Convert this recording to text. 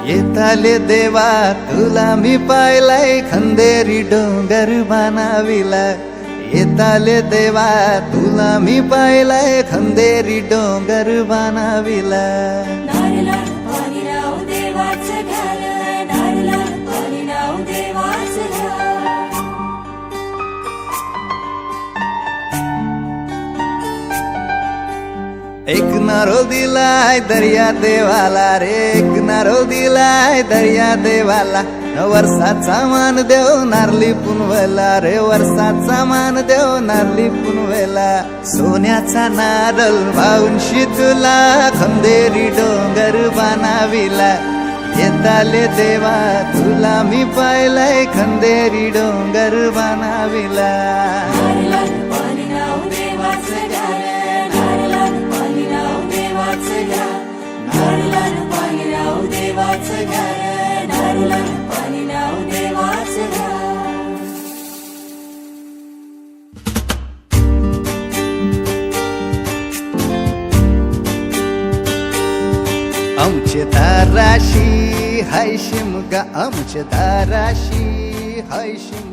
येताले देवा तुला मी पाहिलाय खंदेरी डोंगर बनाविला येताले देवा तुला मी पाहिलाय खंदेरी डोंगर बनाविला एक नारो दिलाय दर्या देवाला रे एक नारो दिलाय दर्या देवाला वर्षाचा मान देव नारली पुनवेला रे वर्षाचा मान देव नारली पुनवेला सोन्याचा नारळ वाहून तुला खंदेरी डोंगर बनाविला येताले देवा तुला मी पाहिलाय खंदेरी डोंगर बनाविला आमचे दाराशी हाय शिमगा आमचे दाराशी हाय शिमगा